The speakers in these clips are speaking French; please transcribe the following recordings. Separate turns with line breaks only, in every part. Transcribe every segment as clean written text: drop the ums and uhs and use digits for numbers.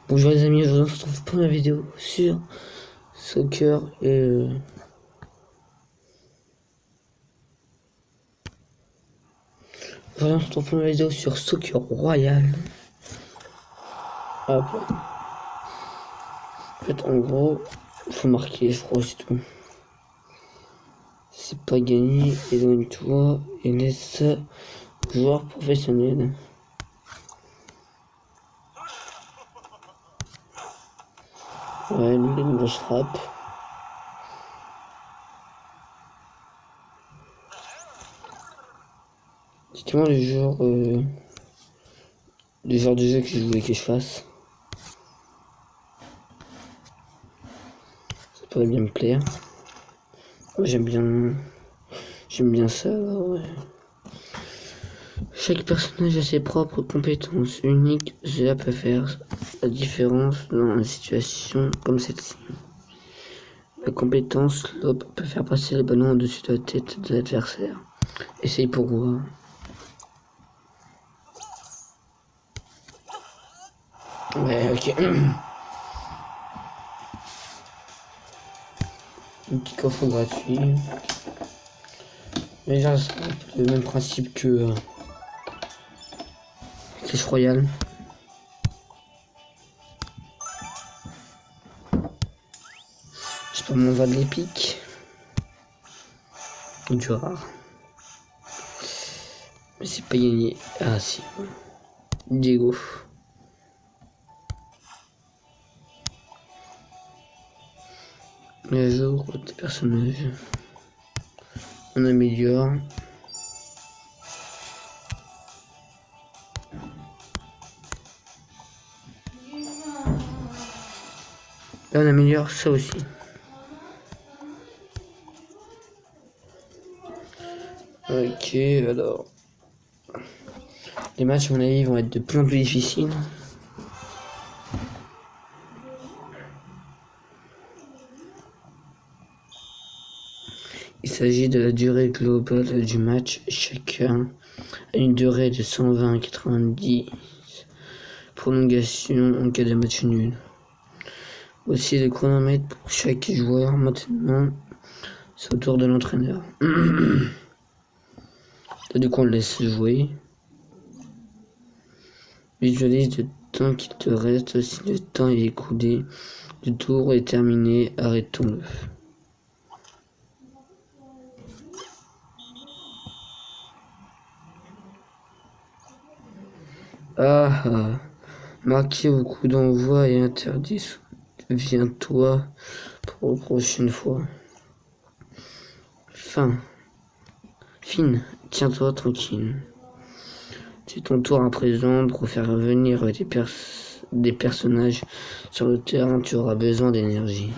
Bonjour les amis, aujourd'hui on se retrouve pour une vidéo sur Soccer et aujourd'hui on se retrouve pour une vidéo sur Soccer Royal. Hop. En fait en gros, il faut marquer, je crois, c'est tout. C'est pas gagné, éloigne-toi et laisse joueur professionnel. Ouais, une grosse frappe. Dites-moi le genre de jeu que je voulais que je fasse. Ça pourrait bien me plaire. Moi j'aime bien ça. Alors, ouais. Chaque personnage a ses propres compétences uniques. Cela peut faire la différence dans une situation comme celle-ci. La compétence lob peut faire passer le ballon au-dessus de la tête de l'adversaire. Essaye pour voir. Ouais, ok. Un petit coffre gratuit. Mais là, c'est un peu le même principe que Clash Royale. Je sais pas, on va de l'épique. Du rare. Mais c'est pas gagné. Ah si. Diego. Mais à jour des personnages. On améliore. Là on améliore ça aussi. Ok, alors. Les matchs, à mon avis, vont être de plus en plus difficiles. Il s'agit de la durée globale du match. Chacun a une durée de 120 à 90. Prolongation en cas de match nul. Voici le chronomètre pour chaque joueur. Maintenant, c'est au tour de l'entraîneur. Du coup, on le laisse jouer. Visualise le temps qu'il te reste. Si le temps est écoulé, le tour est terminé. Arrêtons-le. Marqué au coup d'envoi et interdit. Viens-toi pour la prochaine fois. Fine, tiens-toi tranquille. C'est ton tour à présent pour faire revenir des personnages sur le terrain. Tu auras besoin d'énergie.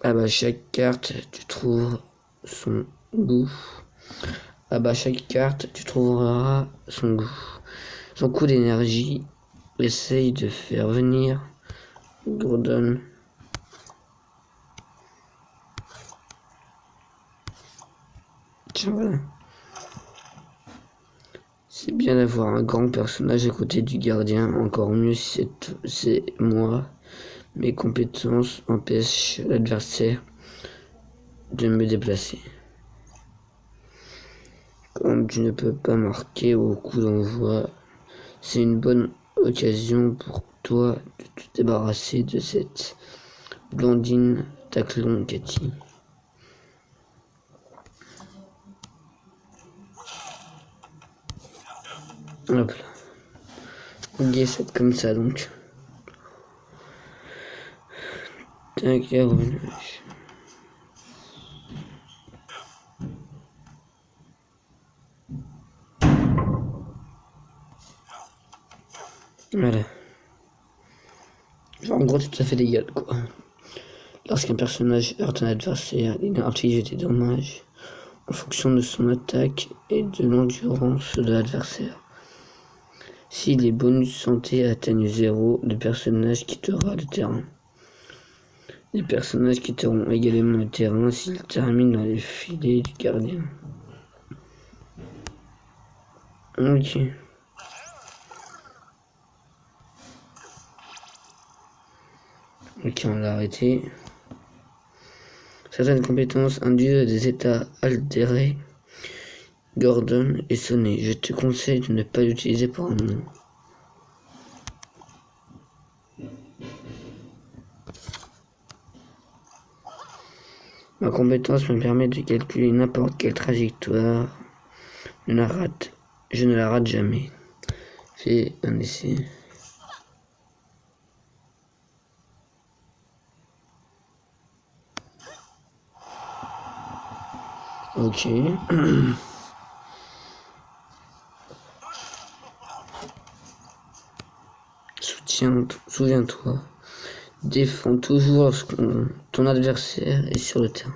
Ah bah chaque carte, tu trouves son goût. Ah bah chaque carte, tu trouveras son goût. Son coup d'énergie. Essaye de faire venir Gordon. Tiens, voilà. C'est bien d'avoir un grand personnage à côté du gardien. Encore mieux si c'est moi. Mes compétences empêchent l'adversaire de me déplacer. Comme tu ne peux pas marquer au coup d'envoi, c'est une bonne occasion pour toi de te débarrasser de cette blondine taclon Cathy. Hop là. Ok, c'est comme ça donc. Tac, revenage. Voilà. Genre, en gros, tout à fait légal, quoi. Lorsqu'un personnage heurte un adversaire, il inflige des dommages en fonction de son attaque et de l'endurance de l'adversaire. Si les bonus santé atteignent 0, le personnage quittera le terrain. Les personnages quitteront également le terrain s'ils terminent dans les filets du gardien. Ok. Ok, on l'a arrêté. Certaines compétences induisent des états altérés. Gordon est sonné. Je te conseille de ne pas l'utiliser pour un moment. Ma compétence me permet de calculer n'importe quelle trajectoire. Je ne la rate jamais. Fais un essai. Ok. Souviens-toi. Défends toujours lorsque ton adversaire est sur le terrain.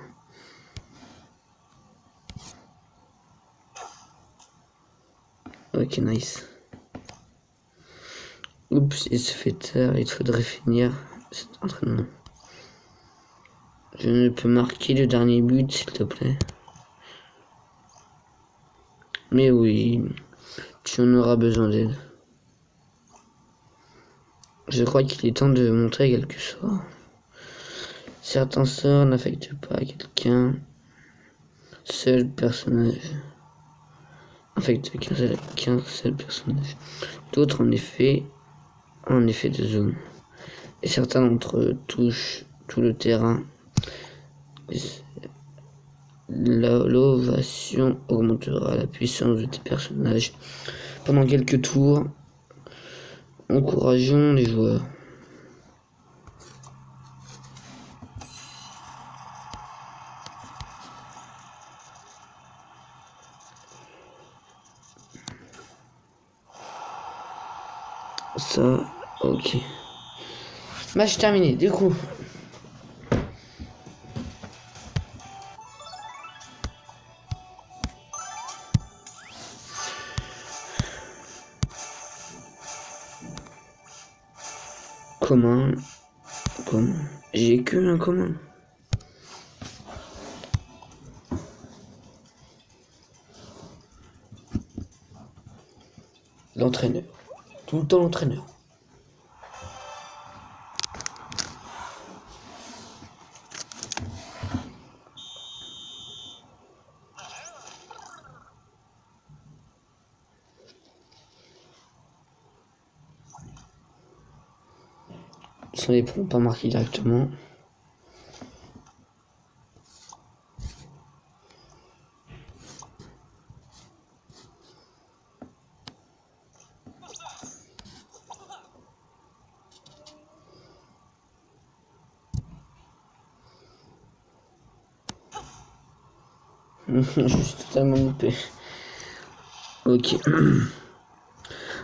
Ok, nice. Oups, il se fait taire, il faudrait finir cet entraînement. Je ne peux marquer le dernier but, s'il te plaît. Mais oui, tu en auras besoin d'aide. Je crois qu'il est temps de montrer quelque chose. Certains sorts n'affectent pas quelqu'un. Seul personnage affecte qu'un seul personnage. D'autres en effet de zone. Et certains d'entre eux touchent tout le terrain. L'ovation augmentera la puissance de tes personnages pendant quelques tours. Encourageons les joueurs. Ça, ok. Match terminé, du coup. Comment j'ai que un commun. L'entraîneur. Tout le temps l'entraîneur. Ils sont les pourront pas marquer directement. Je suis totalement loupé. Ok.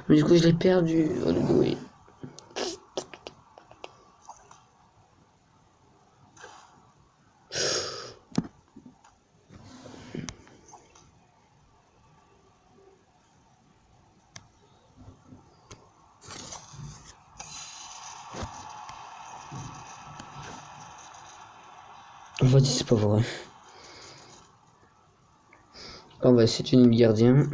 Mais du coup, je l'ai perdu. Oh, le bruit. On va dire c'est pas vrai. On va essayer de tuer le gardien.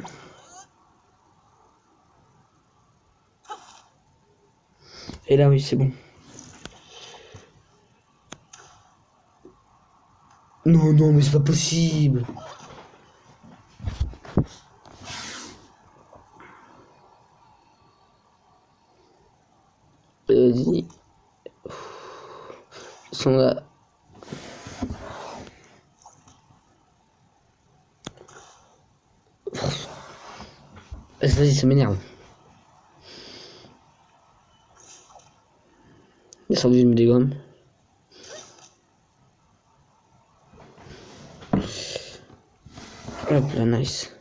Et là, oui, c'est bon. Non, non, mais c'est pas possible. Vas-y. Ils sont là. Vas-y, ça m'énerve. Il semble que je me dégomme. Hop là, nice.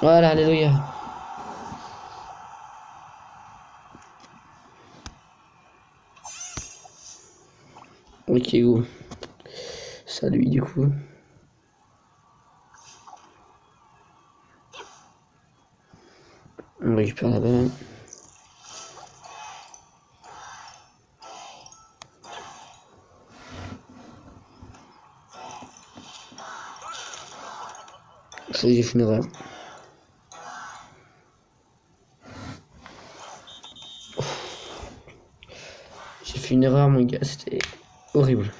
Voilà, alléluia. Ok, go. Salut, du coup. On récupère la balle. J'ai fait une erreur. fait une erreur, mon gars, c'était horrible.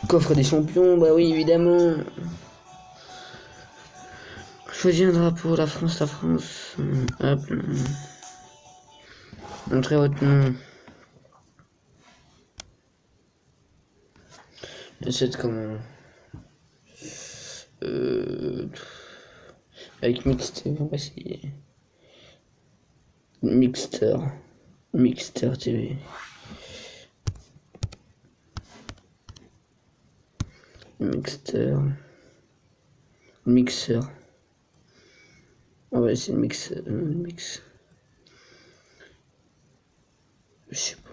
Coffre des champions, bah oui, évidemment. Choisis un drapeau, la France, la France. Hop. Montrez votre nom. C'est comment avec Mixter, on va essayer. Mixter TV. Mixer. On va essayer le mix. Je sais pas.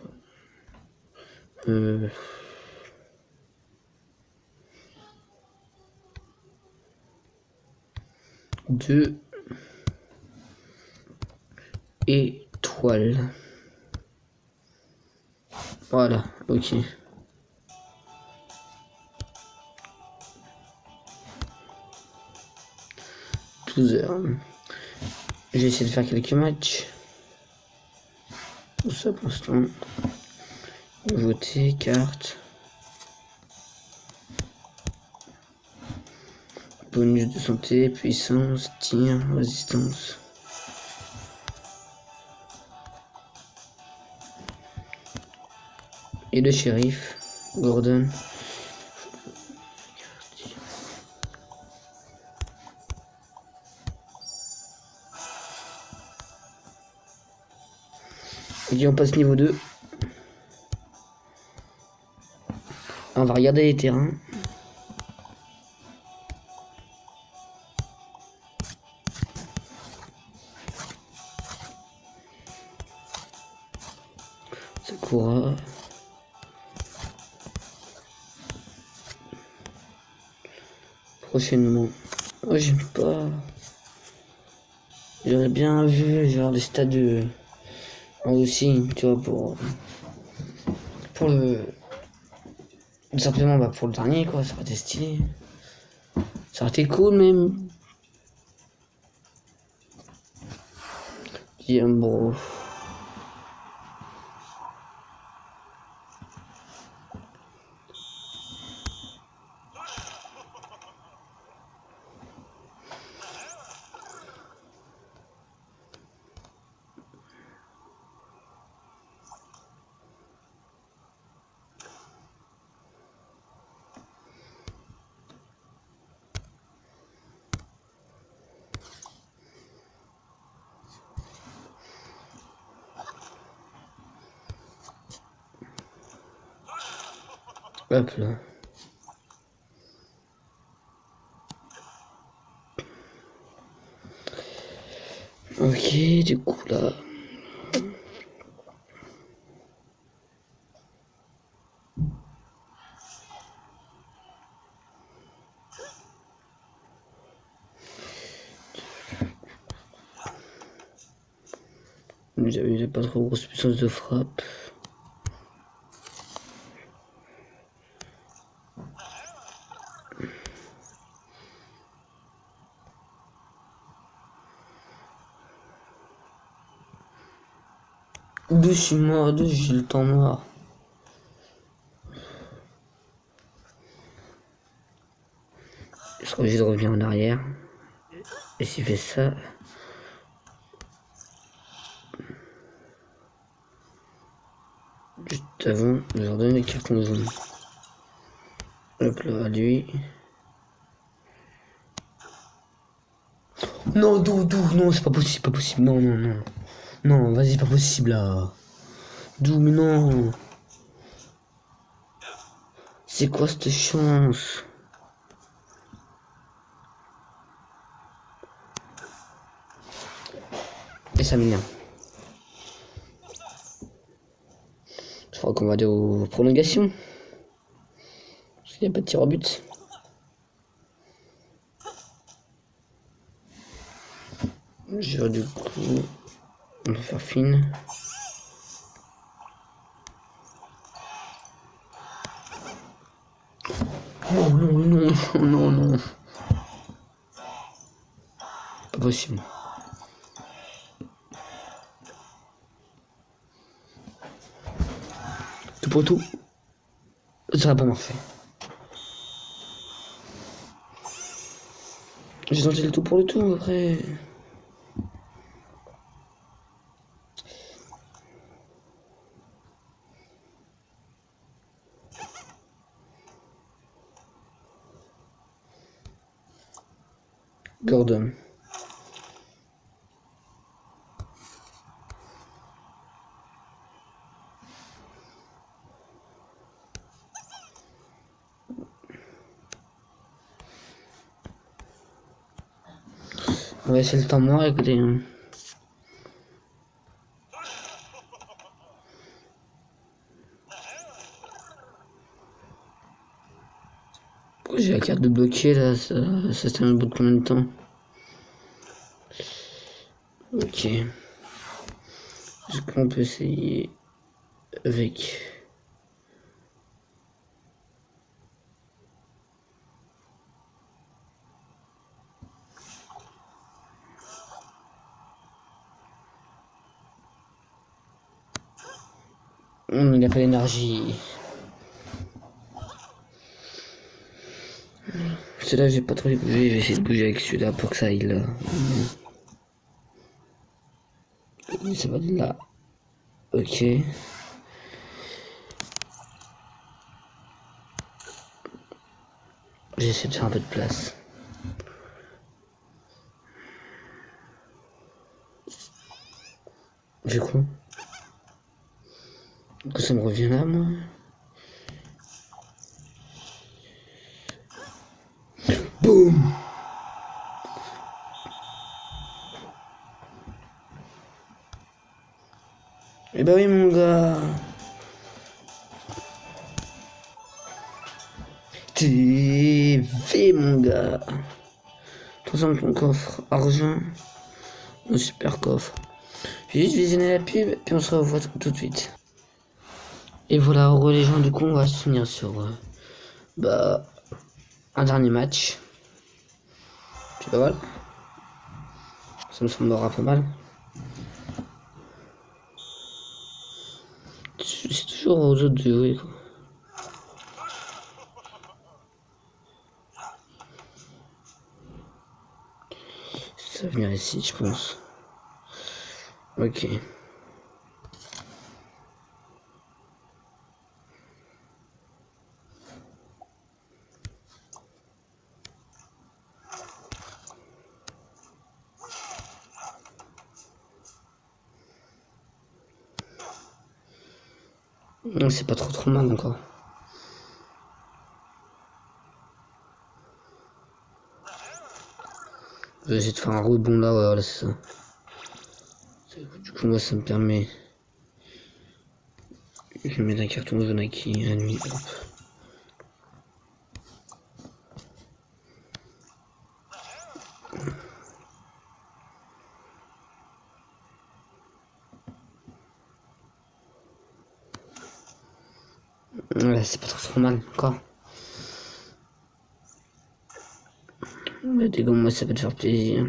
2 étoiles. Voilà, ok. 12 heures. J'ai essayé de faire quelques matchs. Tout ça pour l'instant. Nouveauté, carte. Bonus de santé, puissance, tir, résistance. Et le shérif, Gordon. Et on passe niveau 2. On va regarder les terrains. Sakura. Prochainement. Oh, j'aime pas. J'aurais bien vu genre des stades aussi, tu vois, pour le tout simplement bah, pour le dernier quoi, ça aurait été stylé. Ça aurait été cool même. Bro. Hop là. Ok, du coup là. Il a pas trop grosse puissance de frappe. D'où je suis mort, d'où j'ai le temps noir. Je serai obligé de revenir en arrière. Et s'il fait ça. Juste avant, je leur donne les cartons jaunes. Hop là, à lui. Non, non, c'est pas possible, non. Non, vas-y, pas possible là. D'où, mais non. C'est quoi cette chance? Et ça m'énerve. Je crois qu'on va aller aux prolongations. Parce qu'il n'y a pas de tir au but. Du coup, on va faire fine. Oh non. Pas possible. Tout pour tout. Ça va pas marcher. J'ai tenté le tout pour le tout après. Gordon. On va essayer le temps mort, écoutez. Pourquoi j'ai la carte de bloquer là? Ça se termine au bout de combien de temps? Ok. Est-ce qu'on peut essayer avec. Il n'a pas l'énergie. Celui-là, j'ai pas trop bougé. Je vais essayer de bouger avec celui-là pour que ça aille là. Ça va de là. Ok. J'essaie de faire un peu de place. Du coup, ça me revient là, moi. Boum. Eh bah oui, mon gars. TV, mon gars. Attention ton coffre. Argent. Un super coffre. Je vais juste visionner la pub, puis on se revoit tout de suite. Et voilà, heureux les gens, du coup, on va se finir sur un dernier match. Puis bah voilà. Ça me semblera pas mal. C'est toujours aux autres de jouer, quoi. Ça va venir ici, je pense. Ok. Non, c'est pas trop mal encore. Je vais essayer de faire un rebond là, ouais, voilà, c'est ça. Du coup, moi, ça me permet. Je vais mettre un carton jaune qui à nuit. Hop. Voilà, c'est pas trop mal encore. Mais des gommes, moi, ça peut te faire plaisir.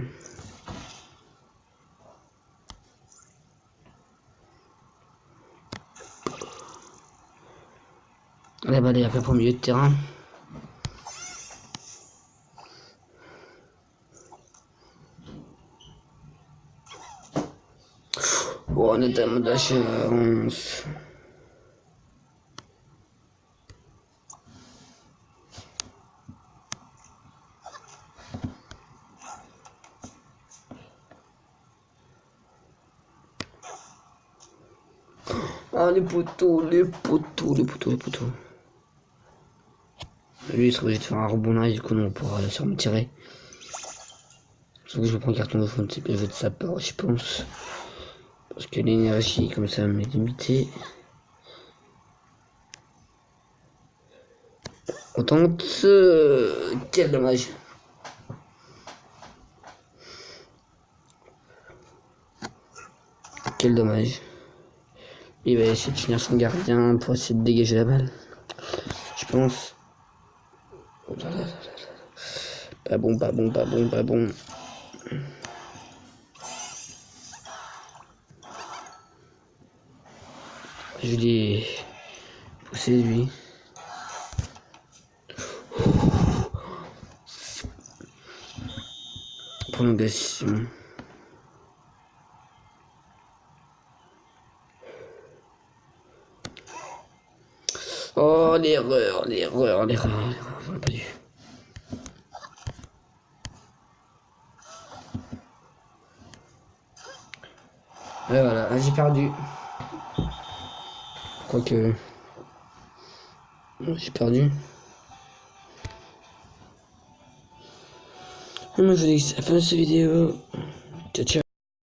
La balle est à peu près au milieu de terrain. Oh, on est tellement de la chance. Oh, les poteaux, les poteaux, les poteaux, les poteaux. Lui, il serait obligé de faire un rebond là, et du coup, on pourra se retirer. Sauf que je vais prendre un carton de fond, c'est que je vais de sa part, je pense. Parce que l'énergie, comme ça, m'est limitée. On tente. Quel dommage. Quel dommage. Il va essayer de finir son gardien pour essayer de dégager la balle. Je pense. Oh là là là là là. Pas bon, pas bon, pas bon, pas bon. Je l'ai c'est lui. Prolongation. Oh, l'erreur, j'aurais pas dû. Et voilà, j'ai perdu. Quoique... J'ai perdu. Et moi je vous dis que c'est la fin de cette vidéo. Ciao ciao.